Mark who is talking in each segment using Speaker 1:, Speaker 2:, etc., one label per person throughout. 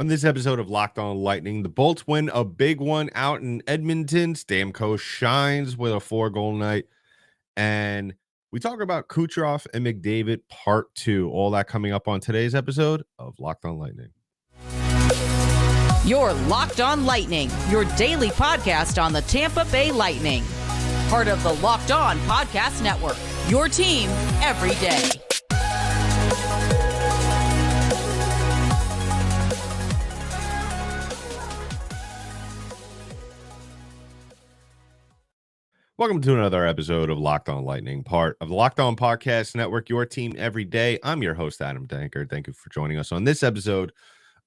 Speaker 1: On this episode of Locked On Lightning, the Bolts win a big one out in Edmonton. Stamkos shines with a 4-goal night. And we talk about Kucherov and McDavid part 2. All that coming up on today's episode of Locked On Lightning.
Speaker 2: You're Locked On Lightning, your daily podcast on the Tampa Bay Lightning. Part of the Locked On Podcast Network, your team every day.
Speaker 1: Welcome to another episode of Locked On Lightning, part of the Locked On Podcast Network, your team every day. I'm your host, Adam Danker. Thank you for joining us on this episode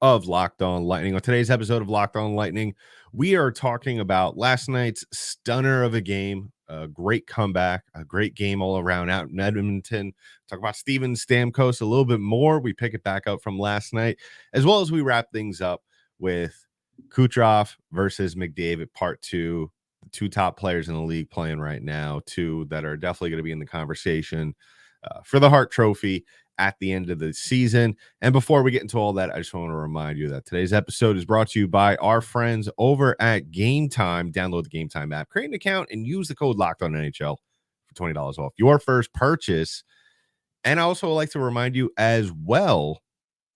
Speaker 1: of Locked On Lightning. On today's episode of Locked On Lightning, we are talking about last night's stunner of a game, a great comeback, a great game all around out in Edmonton. Talk about Steven Stamkos a little bit more. We pick it back up from last night, as well as we wrap things up with Kucherov versus McDavid part 2. The two top players in the league playing right now, two that are definitely going to be in the conversation for the Hart Trophy at the end of the season. And before we get into all that, I just want to remind you that today's episode is brought to you by our friends over at Game Time. Download the Game Time app, create an account, and use the code LOCKEDONNHL for $20 off your first purchase. And I also like to remind you as well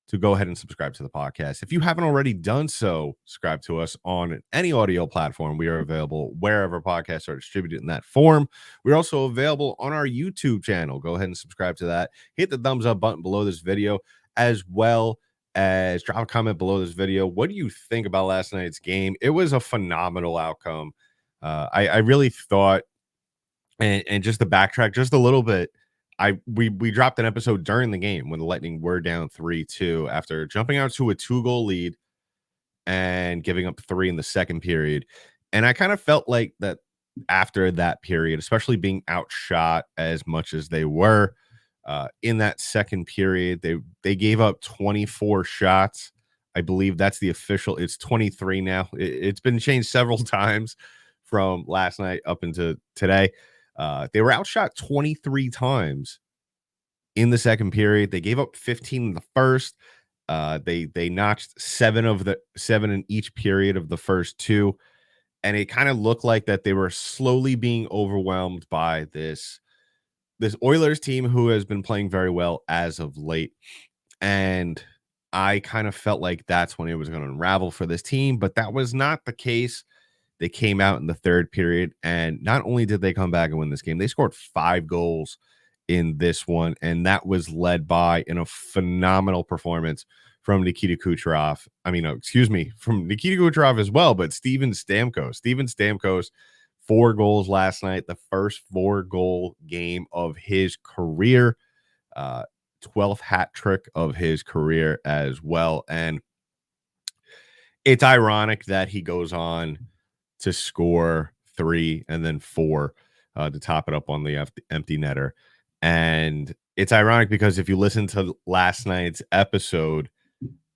Speaker 1: to go ahead and subscribe to the podcast. If you haven't already done so, subscribe to us on any audio platform. We are available wherever podcasts are distributed in that form. We're also available on our YouTube channel. Go ahead and subscribe to that. Hit the thumbs up button below this video, as well as drop a comment below this video. What do you think about last night's game? It was a phenomenal outcome. I really thought, and just to backtrack just a little bit, we dropped an episode during the game when the Lightning were down 3-2 after jumping out to a 2-goal lead and giving up 3 in the second period. And I kind of felt like that after that period, especially being outshot as much as they were in that second period, they gave up 24 shots. I believe that's the official. It's 23 now. It's been changed several times from last night up into today. They were outshot 23 times in the second period. They gave up 15 in the first. They notched 7 in each period of the first 2, and it kind of looked like that they were slowly being overwhelmed by this Oilers team who has been playing very well as of late. And I kind of felt like that's when it was going to unravel for this team, but that was not the case. They came out in the third period, and not only did they come back and win this game, they scored 5 goals in this one, and that was led by in a phenomenal performance from Nikita Kucherov. From Nikita Kucherov as well, but Steven Stamkos. Steven Stamkos, 4 goals last night, the first 4-goal game of his career, 12th hat trick of his career as well. And it's ironic that he goes on to score 3 and then 4 to top it up on the empty netter. And it's ironic because if you listen to last night's episode,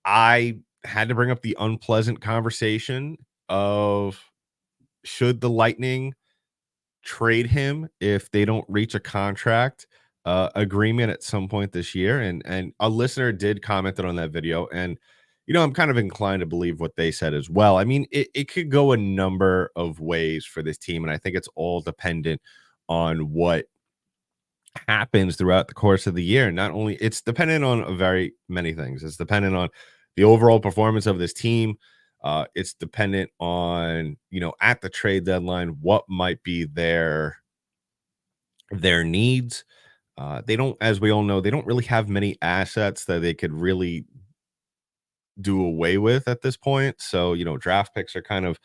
Speaker 1: I had to bring up the unpleasant conversation of should the Lightning trade him if they don't reach a contract agreement at some point this year. And a listener did comment on that video, and I'm kind of inclined to believe what they said as well. I mean, it could go a number of ways for this team, and I think it's all dependent on what happens throughout the course of the year. Not only it's dependent on very many things. It's dependent on the overall performance of this team. It's dependent on, at the trade deadline, what might be their needs. They don't, as we all know, they don't really have many assets that they could really do away with at this point. So, draft picks are kind of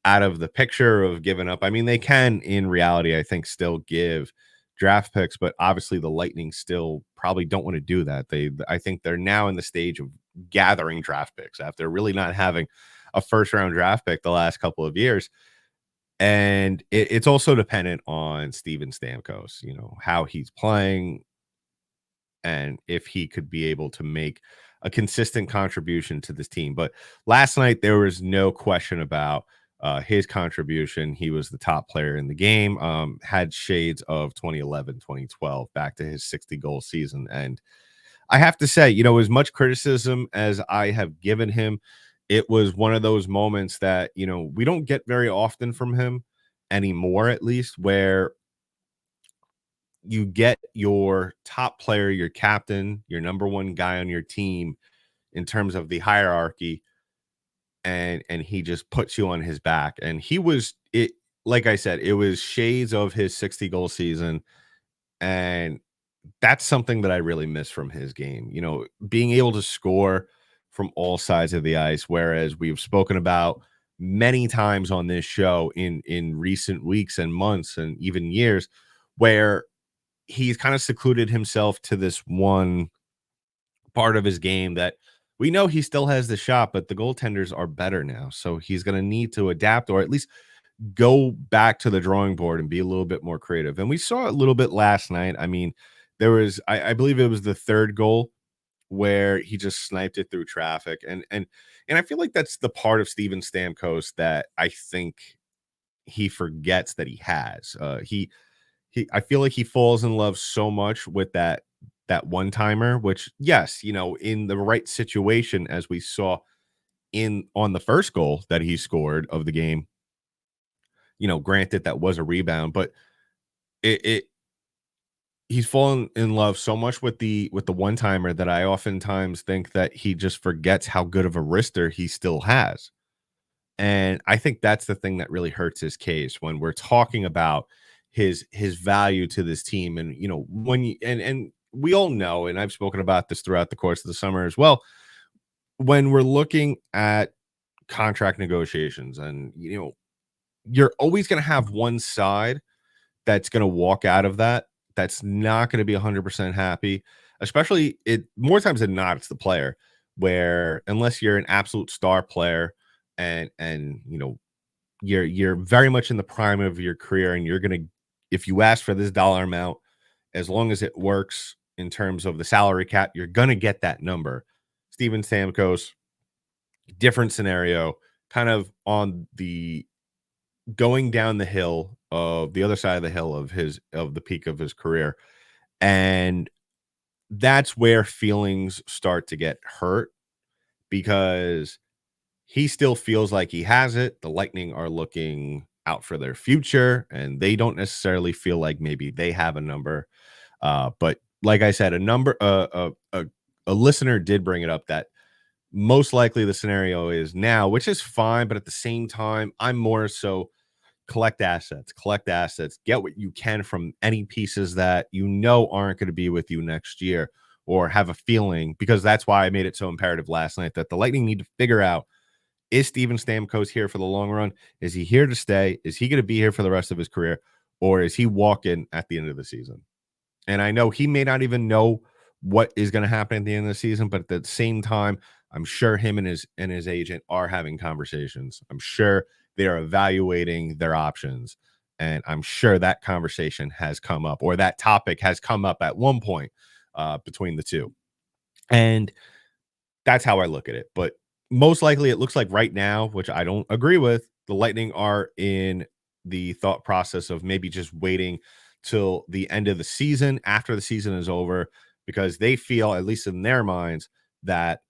Speaker 1: out of the picture of giving up. I mean, they can, in reality, I think, still give draft picks, but obviously the Lightning still probably don't want to do that. I think they're now in the stage of gathering draft picks after really not having a first round draft pick the last couple of years. And it's also dependent on Steven Stamkos, how he's playing and if he could be able to make a consistent contribution to this team. But last night, there was no question about his contribution. He was the top player in the game, had shades of 2011, 2012, back to his 60-goal season. And I have to say, as much criticism as I have given him, it was one of those moments that, we don't get very often from him anymore, at least, where you get your top player, your captain, your number one guy on your team in terms of the hierarchy, and he just puts you on his back. And he was it like I said, it was shades of his 60 goal season. And that's something that I really miss from his game. Being able to score from all sides of the ice, whereas we've spoken about many times on this show in recent weeks and months and even years, where he's kind of secluded himself to this one part of his game that we know he still has the shot, but the goaltenders are better now. So he's going to need to adapt, or at least go back to the drawing board and be a little bit more creative. And we saw a little bit last night. I mean, there was, I believe it was the third goal where he just sniped it through traffic. And I feel like that's the part of Steven Stamkos that I think he forgets that he has. I feel like he falls in love so much with that one timer, which, yes, in the right situation, as we saw in on the first goal that he scored of the game, granted that was a rebound, but it he's fallen in love so much with the one timer that I oftentimes think that he just forgets how good of a wrister he still has. And I think that's the thing that really hurts his case when we're talking about his value to this team. And when you and we all know, and I've spoken about this throughout the course of the summer as well, when we're looking at contract negotiations, and you're always going to have one side that's going to walk out of that's not going to be 100% happy. Especially, it more times than not, it's the player, where unless you're an absolute star player, and you're very much in the prime of your career, and you're going to, if you ask for this dollar amount, as long as it works in terms of the salary cap, you're going to get that number. Steven Stamkos, different scenario, kind of on the going down the hill of the other side of the hill of the peak of his career. And that's where feelings start to get hurt, because he still feels like he has it. The Lightning are looking out for their future, and they don't necessarily feel like maybe they have a number. But like I said, a listener did bring it up that most likely the scenario is now, which is fine. But at the same time, I'm more so collect assets, get what you can from any pieces that aren't going to be with you next year, or have a feeling, because that's why I made it so imperative last night that the Lightning need to figure out, is Steven Stamkos here for the long run? Is he here to stay? Is he going to be here for the rest of his career? Or is he walking at the end of the season? And I know he may not even know what is going to happen at the end of the season, but at the same time, I'm sure him and his agent are having conversations. I'm sure they are evaluating their options. And I'm sure that conversation has come up, or that topic has come up at one point between the two. And that's how I look at it. But most likely, it looks like right now, which I don't agree with, the Lightning are in the thought process of maybe just waiting till the end of the season, after the season is over, because they feel, at least in their minds, that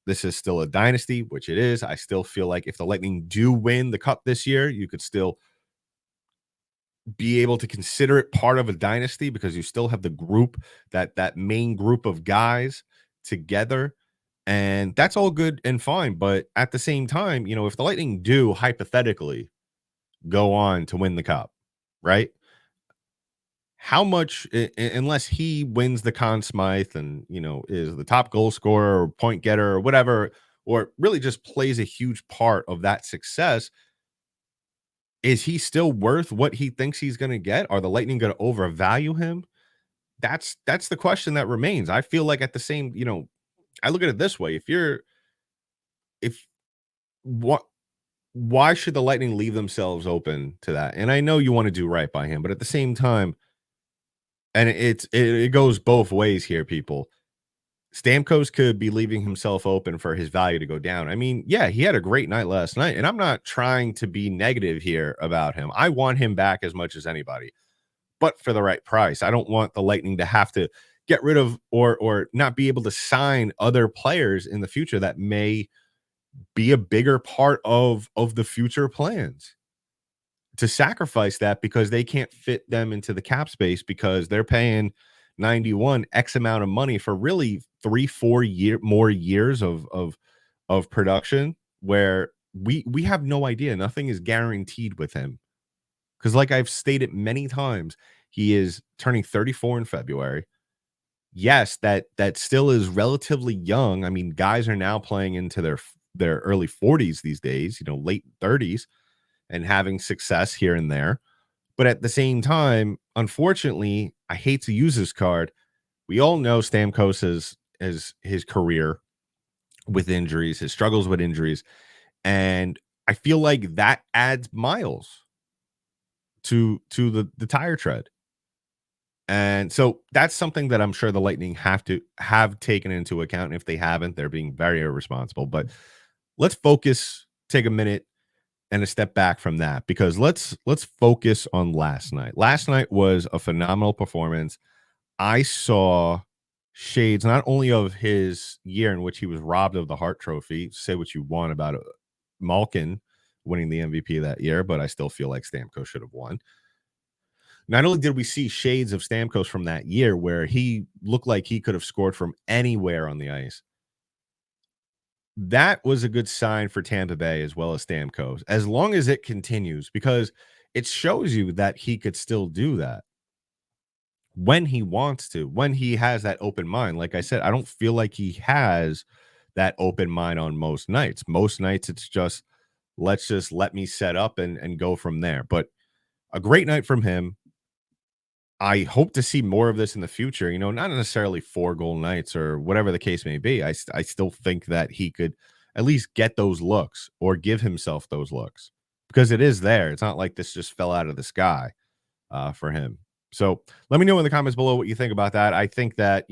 Speaker 1: this is still a dynasty, which it is. I still feel like if the Lightning do win the cup this year, you could still be able to consider it part of a dynasty, because you still have the group, that main group of guys together. And that's all good and fine. But at the same time, if the Lightning do hypothetically go on to win the cup, right? How much, unless he wins the Conn Smythe and, is the top goal scorer or point getter or whatever, or really just plays a huge part of that success, is he still worth what he thinks he's going to get? Are the Lightning going to overvalue him? That's the question that remains. I feel like at the same, I look at it this way. If what why should the Lightning leave themselves open to that? And I know you want to do right by him, but at the same time, and it goes both ways here, people. Stamkos could be leaving himself open for his value to go down. I mean, yeah, he had a great night last night, and I'm not trying to be negative here about him. I want him back as much as anybody, but for the right price. I don't want the Lightning to have to get rid of or not be able to sign other players in the future that may be a bigger part of the future plans, to sacrifice that because they can't fit them into the cap space because they're paying 91 X amount of money for really 3-4 more years of production, where we have no idea. Nothing is guaranteed with him. Because like I've stated many times, he is turning 34 in February. Yes, that still is relatively young. I mean, guys are now playing into their early 40s these days, late 30s, and having success here and there. But at the same time, unfortunately, I hate to use this card. We all know Stamkos as his career with injuries, his struggles with injuries, and I feel like that adds miles to the tire tread. And so that's something that I'm sure the Lightning have to have taken into account. And if they haven't, they're being very irresponsible. But let's focus, take a minute and a step back from that, because let's focus on last night. Last night was a phenomenal performance. I saw shades not only of his year in which he was robbed of the Hart Trophy. Say what you want about Malkin winning the MVP that year, but I still feel like Stamkos should have won. Not only did we see shades of Stamkos from that year where he looked like he could have scored from anywhere on the ice, that was a good sign for Tampa Bay as well as Stamkos, as long as it continues, because it shows you that he could still do that when he wants to, when he has that open mind. Like I said, I don't feel like he has that open mind on most nights. Most nights, it's just, let me set up and go from there. But a great night from him. I hope to see more of this in the future, not necessarily 4-goal nights or whatever the case may be. I still think that he could at least get those looks or give himself those looks, because it is there. It's not like this just fell out of the sky for him. So let me know in the comments below what you think about that. I think that,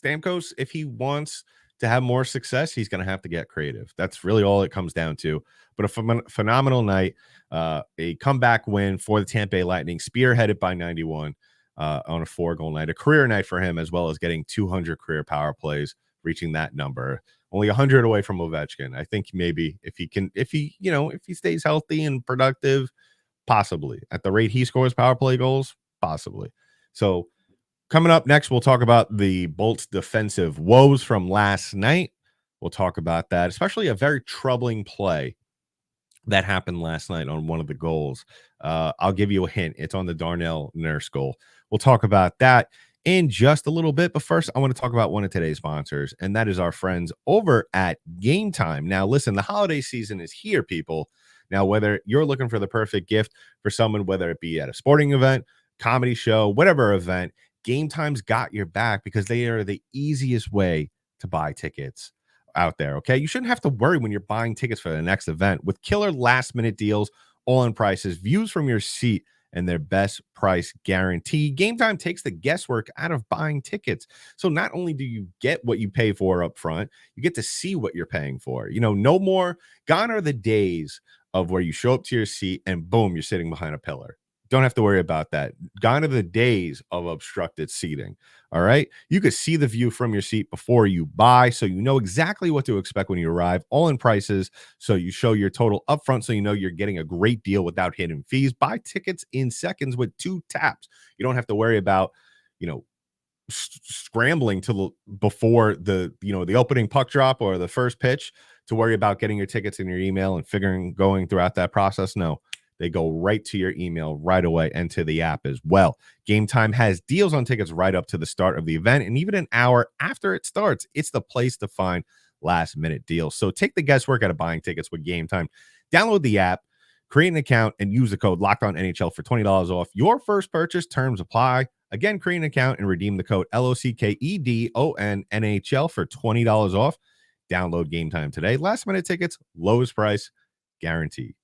Speaker 1: Stamkos, if he wants to have more success, he's going to have to get creative. That's really all it comes down to. But a phenomenal night, a comeback win for the Tampa Bay Lightning, spearheaded by 91 on a 4-goal night, a career night for him, as well as getting 200 career power plays, reaching that number. Only 100 away from Ovechkin. I think maybe if he stays healthy and productive, possibly at the rate he scores power play goals, possibly. So coming up next, we'll talk about the Bolts' defensive woes from last night. We'll talk about that, especially a very troubling play that happened last night on one of the goals. I'll give you a hint. It's on the Darnell Nurse goal. We'll talk about that in just a little bit. But first, I want to talk about one of today's sponsors, and that is our friends over at Game Time. Now, listen, the holiday season is here, people. Now, whether you're looking for the perfect gift for someone, whether it be at a sporting event, comedy show, whatever event, Game Time's got your back, because they are the easiest way to buy tickets out there. Okay, you shouldn't have to worry when you're buying tickets for the next event, with killer last minute deals, all in prices, views from your seat, and their best price guarantee. Game Time takes the guesswork out of buying tickets. So not only do you get what you pay for up front, you get to see what you're paying for. No more. Gone are the days of where you show up to your seat and boom, you're sitting behind a pillar. Don't have to worry about that. Gone are the days of obstructed seating. All right. You could see the view from your seat before you buy, so you know exactly what to expect when you arrive, all in prices. So you show your total upfront, so you know you're getting a great deal without hidden fees. Buy tickets in seconds with 2 taps. You don't have to worry about, scrambling before the opening puck drop or the first pitch to worry about getting your tickets in your email and going throughout that process. No. They go right to your email right away and to the app as well. Game Time has deals on tickets right up to the start of the event, and even an hour after it starts. It's the place to find last minute deals. So take the guesswork out of buying tickets with Game Time. Download the app, create an account, and use the code LOCKEDONNHL for $20 off your first purchase. Terms apply. Again, create an account and redeem the code LOCKEDONNHL for $20 off. Download Game Time today. Last minute tickets, lowest price guaranteed.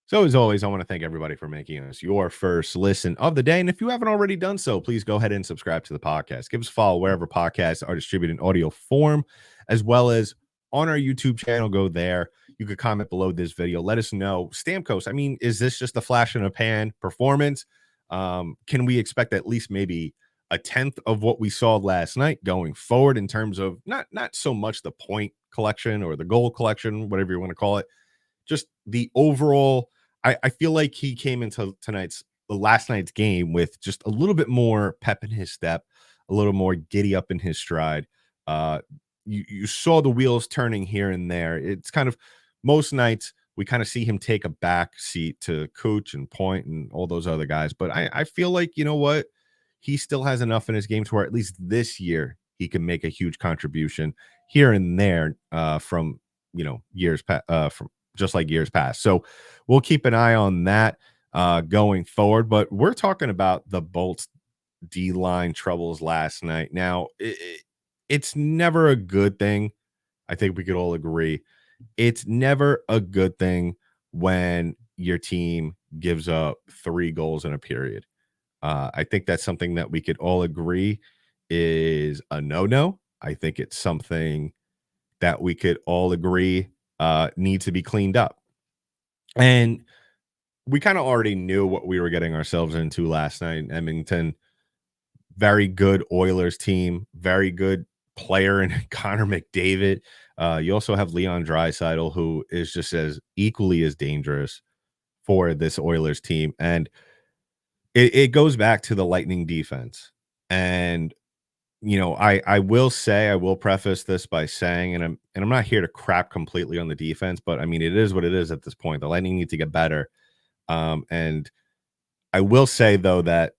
Speaker 1: So as always, I want to thank everybody for making us your first listen of the day. And if you haven't already done so, please go ahead and subscribe to the podcast. Give us a follow wherever podcasts are distributed in audio form, as well as on our YouTube channel. Go there. You could comment below this video. Let us know. Stamkos, is this just a flash in a pan performance? Can we expect at least maybe a tenth of what we saw last night going forward in terms of not so much the point collection or the goal collection, whatever you want to call it, just the overall. I feel like he came into last night's game with just a little bit more pep in his step, a little more giddy up in his stride. Uh, you saw the wheels turning here and there. It's kind of most nights we kind of see him take a back seat to Cooch and Point and all those other guys. But I feel like, you know what? He still has enough in his game to where at least this year he can make a huge contribution here and there from from just like years past. So we'll keep an eye on that going forward. But we're talking about the Bolts D line troubles last night. Now, it's never a good thing. I think we could all agree. It's never a good thing when your team gives up 3 goals in a period. I think that's something that we could all agree is a no-no. I think it's something that we could all agree needs to be cleaned up. And we kind of already knew what we were getting ourselves into last night in Edmonton. Very good Oilers team, very good player in Connor McDavid. You also have Leon Draisaitl, who is just as equally as dangerous for this Oilers team. And it goes back to the Lightning defense. And I will say, I will preface this by saying, and I'm not here to crap completely on the defense, but I mean it is what it is at this point. The Lightning need to get better. And I will say though that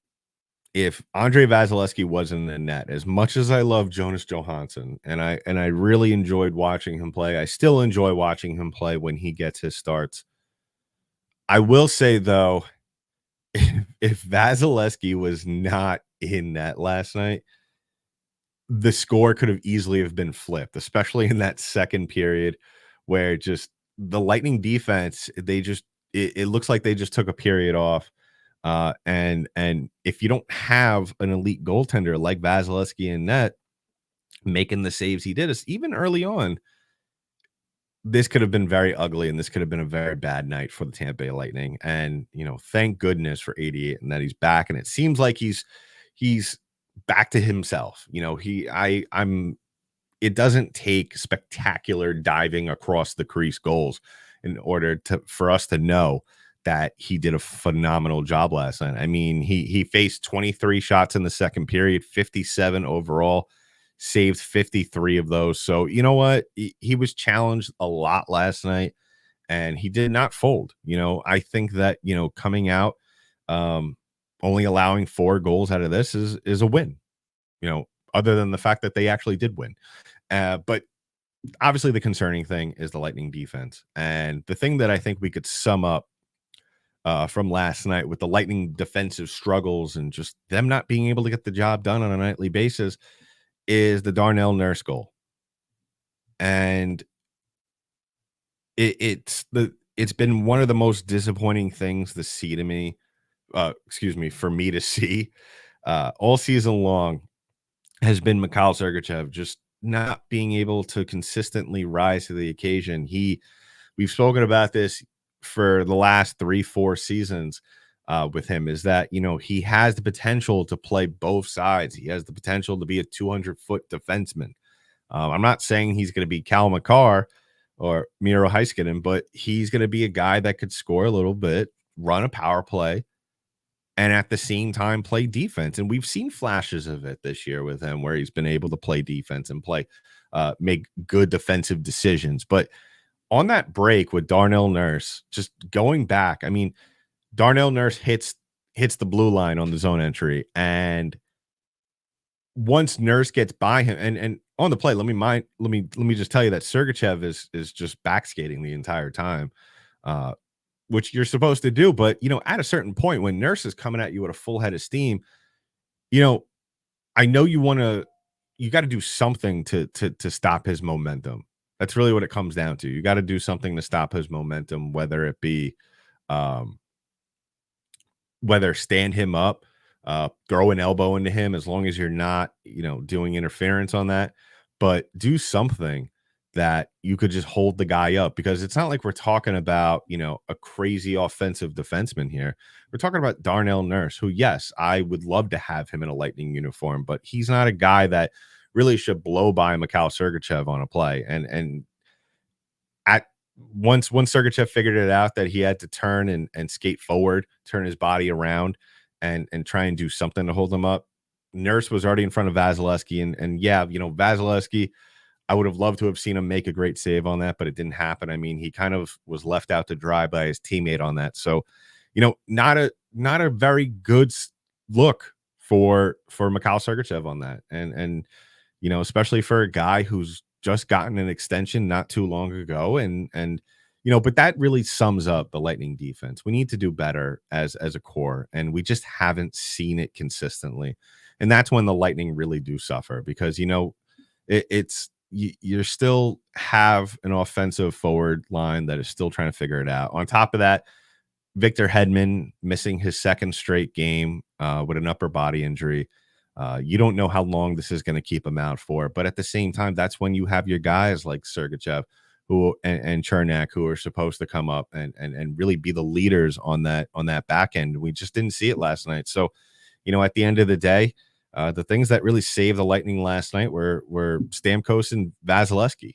Speaker 1: if Andre Vasilevsky wasn't in the net, as much as I love Jonas Johansson, and I really enjoyed watching him play, I still enjoy watching him play when he gets his starts. I will say though, if Vasilevsky was not in net last night, the score could have easily have been flipped, especially in that second period where just the Lightning defense, it looks like they just took a period off. And if you don't have an elite goaltender like Vasilevsky in net making the saves he did, even early on, this could have been very ugly, and this could have been a very bad night for the Tampa Bay Lightning. And thank goodness for 88 and that he's back, and it seems like he's back to himself. It doesn't take spectacular diving across the crease goals in order for us to know that he did a phenomenal job last night. I mean, he faced 23 shots in the second period, 57 overall, saved 53 of those. So you know what? He was challenged a lot last night, and he did not fold. I think that coming out, only allowing 4 goals out of this is a win. Other than the fact that they actually did win. But obviously the concerning thing is the Lightning defense. And the thing that I think we could sum up from last night with the Lightning defensive struggles and just them not being able to get the job done on a nightly basis is the Darnell Nurse goal. And it's been one of the most disappointing things to see to me, for me to see all season long has been Mikhail Sergachev just not being able to consistently rise to the occasion. We've spoken about this for the last 3-4 seasons with him, is that he has the potential to play both sides. He has the potential to be a 200-foot defenseman. I'm not saying he's going to be Cal McCarr or Miro Heiskanen, but he's going to be a guy that could score a little bit, run a power play, and at the same time play defense. And we've seen flashes of it this year with him where he's been able to play defense and make good defensive decisions. But on that break with Darnell Nurse, just going back, I mean, Darnell Nurse hits the blue line on the zone entry. And once Nurse gets by him and on the play, let me just tell you that Sergachev is just back skating the entire time. Which you're supposed to do. But, at a certain point when Nurse is coming at you with a full head of steam, I know you got to do something to stop his momentum. That's really what it comes down to. You got to do something to stop his momentum, whether it be, whether stand him up, throw an elbow into him, as long as you're not, doing interference on that, but do something that you could just hold the guy up, because it's not like we're talking about, a crazy offensive defenseman here. We're talking about Darnell Nurse, who, yes, I would love to have him in a Lightning uniform, but he's not a guy that really should blow by Mikhail Sergachev on a play. And at once Sergachev figured it out that he had to turn and skate forward, turn his body around and try and do something to hold him up. Nurse was already in front of Vasilevsky, and yeah, Vasilevsky, I would have loved to have seen him make a great save on that, but it didn't happen. I mean, he kind of was left out to dry by his teammate on that. So, not a very good look for Mikhail Sergachev on that. And especially for a guy who's just gotten an extension not too long ago. But that really sums up the Lightning defense. We need to do better as a core, and we just haven't seen it consistently. And that's when the Lightning really do suffer, because, you still have an offensive forward line that is still trying to figure it out. On top of that, Victor Hedman missing his second straight game with an upper body injury. You don't know how long this is going to keep him out for, but at the same time, that's when you have your guys like Sergachev and Chernak, who are supposed to come up and really be the leaders on that back end. We just didn't see it last night. So, at the end of the day, the things that really saved the Lightning last night were Stamkos and Vasilevsky,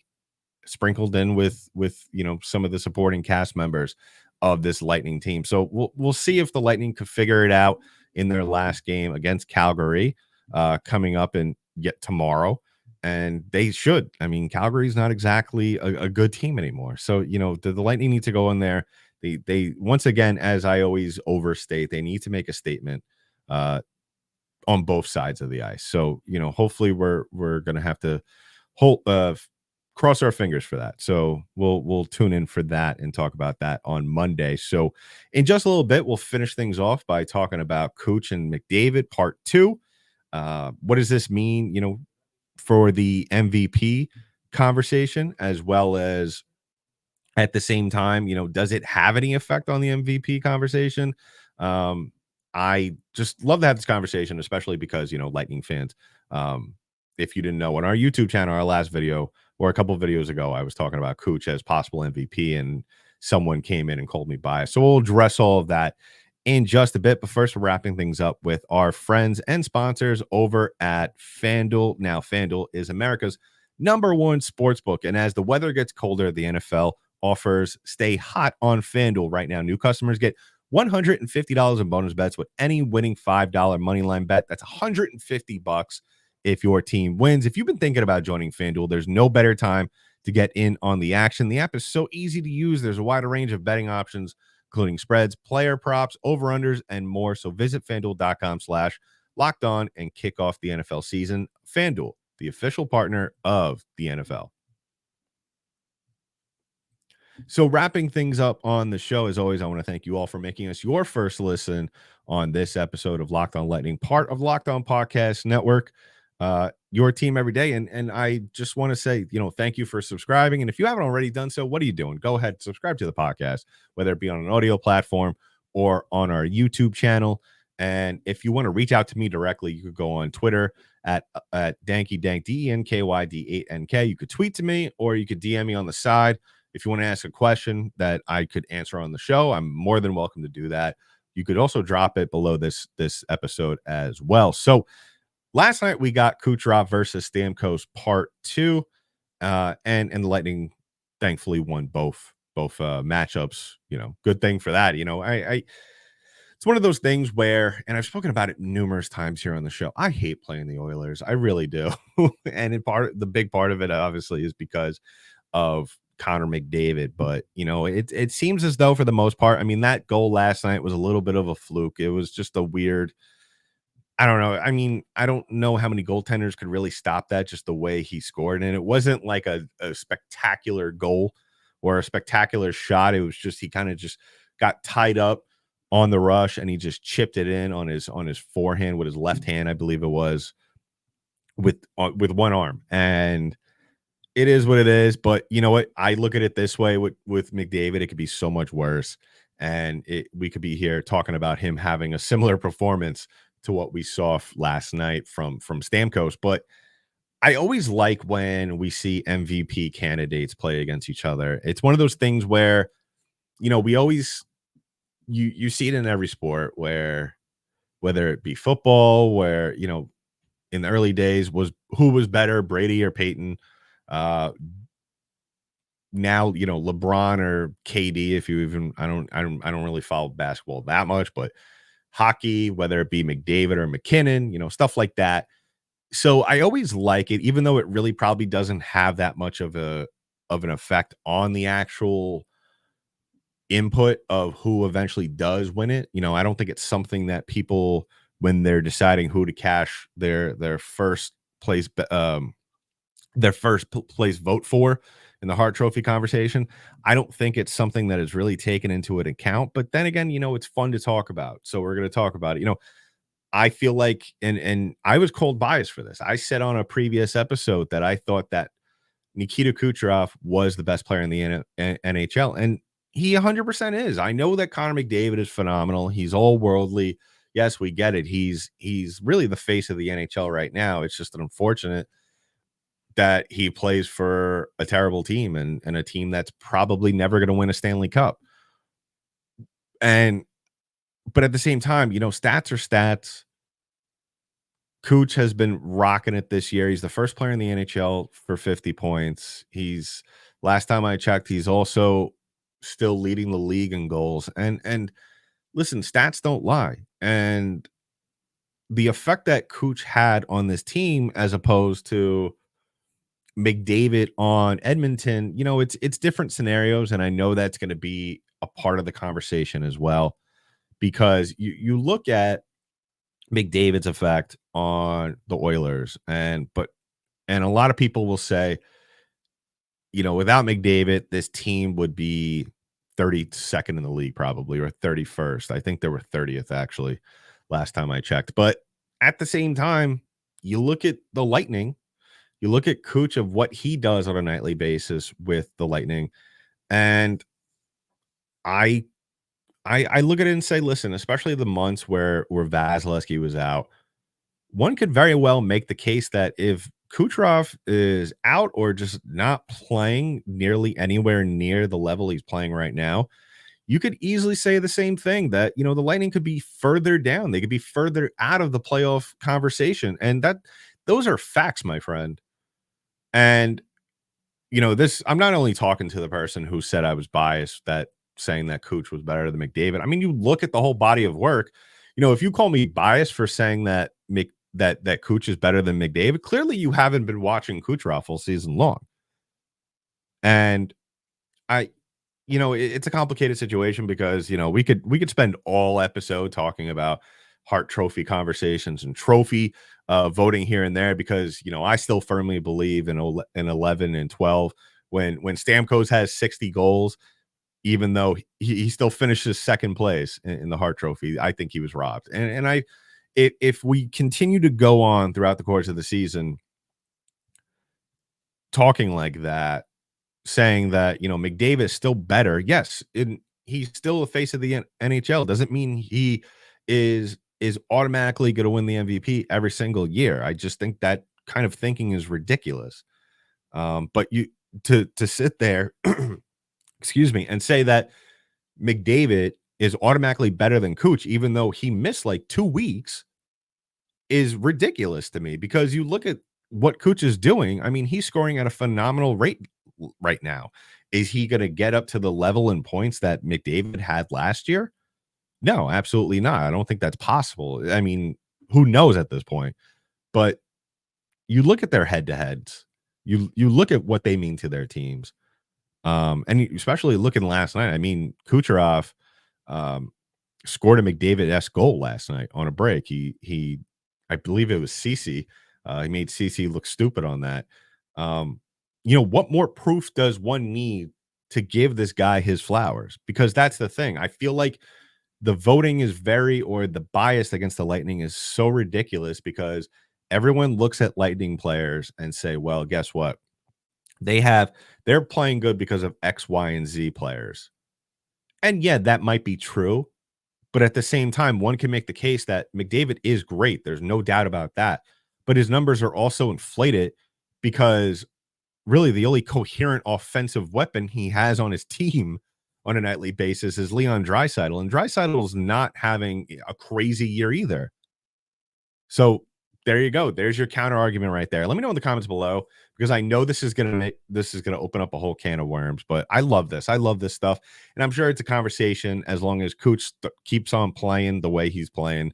Speaker 1: sprinkled in with some of the supporting cast members of this Lightning team. So we'll see if the Lightning could figure it out in their last game against Calgary, coming up and yet tomorrow. And they should. I mean, Calgary's not exactly a good team anymore. So, the Lightning need to go in there. They once again, as I always overstate, they need to make a statement on both sides of the ice. So, hopefully we're going to have to cross our fingers for that. So we'll tune in for that and talk about that on Monday. So in just a little bit, we'll finish things off by talking about Cooch and McDavid part 2. What does this mean, for the MVP conversation, as well as at the same time, does it have any effect on the MVP conversation? I just love to have this conversation, especially because, Lightning fans, if you didn't know, on our YouTube channel, our last video or a couple of videos ago, I was talking about Cooch as possible MVP, and someone came in and called me biased. So we'll address all of that in just a bit. But first, we're wrapping things up with our friends and sponsors over at FanDuel. Now, FanDuel is America's #1 sportsbook. And as the weather gets colder, the NFL offers stay hot on FanDuel right now. New customers get $150 in bonus bets with any winning $5 money line bet. That's $150 if your team wins. If you've been thinking about joining FanDuel, there's no better time to get in on the action. The app is so easy to use. There's a wider range of betting options, including spreads, player props, over-unders, and more. So visit FanDuel.com/locked-on and kick off the NFL season. FanDuel, the official partner of the NFL. So wrapping things up on the show, as always, I want to thank you all for making us your first listen on this episode of Locked On Lightning, part of Locked On Podcast Network, your team every day. And I just want to say, thank you for subscribing. And if you haven't already done so, what are you doing? Go ahead, subscribe to the podcast, whether it be on an audio platform or on our YouTube channel. And if you want to reach out to me directly, you could go on Twitter at DankyDank, DENKYD8NK. You could tweet to me, or you could DM me on the side. If you want to ask a question that I could answer on the show, I'm more than welcome to do that. You could also drop it below this episode as well. So last night we got Kucherov versus Stamkos part 2, and the Lightning thankfully won both matchups. Good thing for that. It's one of those things where, and I've spoken about it numerous times here on the show, I hate playing the Oilers. I really do. And the big part of it obviously is because of Connor McDavid, but it seems as though for the most part, I mean, that goal last night was a little bit of a fluke. It was just a weird, I don't know. I mean, I don't know how many goaltenders could really stop that, just the way he scored. And it wasn't like a spectacular goal or a spectacular shot. It was just, he kind of just got tied up on the rush and he just chipped it in on his forehand with his left hand, I believe it was, with one arm. And it is what it is, but you know what? I look at it this way with McDavid, it could be so much worse. And we could be here talking about him having a similar performance to what we saw last night from Stamkos. But I always like when we see MVP candidates play against each other. It's one of those things where, we always you see it in every sport where whether it be football, where, in the early days was who was better, Brady or Peyton. Uh Now, LeBron or KD, if you even I don't really follow basketball that much, but hockey, whether it be McDavid or McKinnon, stuff like that. So I always like it, even though it really probably doesn't have that much of an effect on the actual input of who eventually does win it. I don't think it's something that people, when they're deciding who to cash their first place place vote for in the Hart Trophy conversation. I don't think it's something that is really taken into an account. But then again, it's fun to talk about. So we're going to talk about it. I feel like, and I was cold biased for this. I said on a previous episode that I thought that Nikita Kucherov was the best player in the NHL, and he 100% is. I know that Connor McDavid is phenomenal. He's all worldly. Yes, we get it. He's really the face of the NHL right now. It's just unfortunate that he plays for a terrible team and a team that's probably never going to win a Stanley Cup. But at the same time, stats are stats. Cooch has been rocking it this year. He's the first player in the NHL for 50 points. Last time I checked, he's also still leading the league in goals. And listen, stats don't lie. And the effect that Cooch had on this team as opposed to McDavid on Edmonton, it's different scenarios, and I know that's going to be a part of the conversation as well, because you look at McDavid's effect on the Oilers, and a lot of people will say, without McDavid, this team would be 32nd in the league probably, or 31st. I think they were 30th actually last time I checked. But at the same time, you look at the Lightning, you look at Cooch of what he does on a nightly basis with the Lightning, and I I look at it and say, listen, especially the months where Vasilevsky was out, one could very well make the case that if Kucherov is out or just not playing nearly anywhere near the level he's playing right now, you could easily say the same thing, that, the Lightning could be further down. They could be further out of the playoff conversation. And those are facts, my friend. And I'm not only talking to the person who said I was biased, that saying that Cooch was better than McDavid. I mean, you look at the whole body of work. If you call me biased for saying that that Cooch is better than McDavid, clearly you haven't been watching Kucherov all season long. And I, it's a complicated situation because we could spend all episode talking about Hart Trophy conversations and trophy voting here and there, because I still firmly believe in 11 and 12 when Stamkos has 60 goals, even though he still finishes second place in the Hart Trophy. I think he was robbed, and if we continue to go on throughout the course of the season talking like that, saying that McDavid is still better, yes, he's still the face of the NHL, doesn't mean he is automatically going to win the MVP every single year. I just think that kind of thinking is ridiculous. But to sit there, excuse me, and say that McDavid is automatically better than Cooch, even though he missed like 2 weeks, is ridiculous to me, because you look at what Cooch is doing. I mean, he's scoring at a phenomenal rate right now. Is he going to get up to the level and points that McDavid had last year? No, absolutely not. I don't think that's possible. I mean, who knows at this point? But you look at their head-to-heads. You look at what they mean to their teams. And especially looking last night, I mean, Kucherov scored a McDavid-esque goal last night on a break. I believe it was CC. He made CC look stupid on that. What more proof does one need to give this guy his flowers? Because that's the thing. I feel like the voting is the bias against the Lightning is so ridiculous, because everyone looks at Lightning players and say, well, guess what? They're playing good because of X, Y, and Z players. And yeah, that might be true. But at the same time, one can make the case that McDavid is great. There's no doubt about that. But his numbers are also inflated because really the only coherent offensive weapon he has on his team on a nightly basis is Leon Draisaitl, and Draisaitl's not having a crazy year either. So there you go. There's your counter argument right there. Let me know in the comments below, because I know this is gonna open up a whole can of worms. But I love this. I love this stuff, and I'm sure it's a conversation as long as Cooch keeps on playing the way he's playing.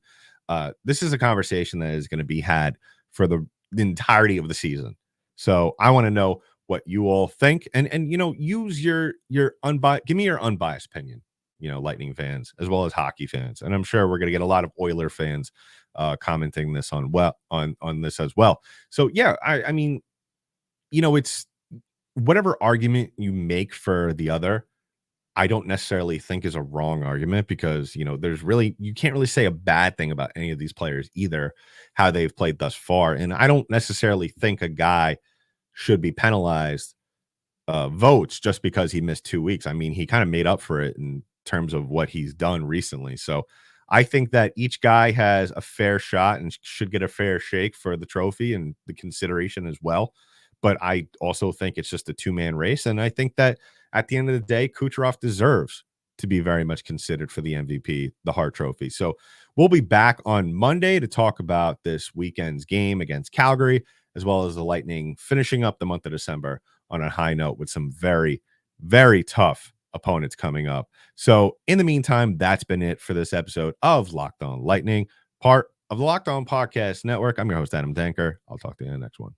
Speaker 1: This is a conversation that is going to be had for the entirety of the season. So I want to know what you all think, and use your unbiased. Give me your unbiased opinion. Lightning fans as well as hockey fans, and I'm sure we're going to get a lot of Oiler fans commenting this on this as well. So yeah, I mean, it's whatever argument you make for the other, I don't necessarily think is a wrong argument, because you can't really say a bad thing about any of these players either, how they've played thus far. And I don't necessarily think a guy should be penalized votes just because he missed 2 weeks. I mean, he kind of made up for it in terms of what he's done recently. So I think that each guy has a fair shot and should get a fair shake for the trophy and the consideration as well. But I also think it's just a two-man race. And I think that at the end of the day, Kucherov deserves to be very much considered for the MVP, the Hart Trophy. So we'll be back on Monday to talk about this weekend's game against Calgary, as well as the Lightning finishing up the month of December on a high note with some very, very tough opponents coming up. So in the meantime, that's been it for this episode of Locked On Lightning, part of the Locked On Podcast Network. I'm your host, Adam Danker. I'll talk to you in the next one.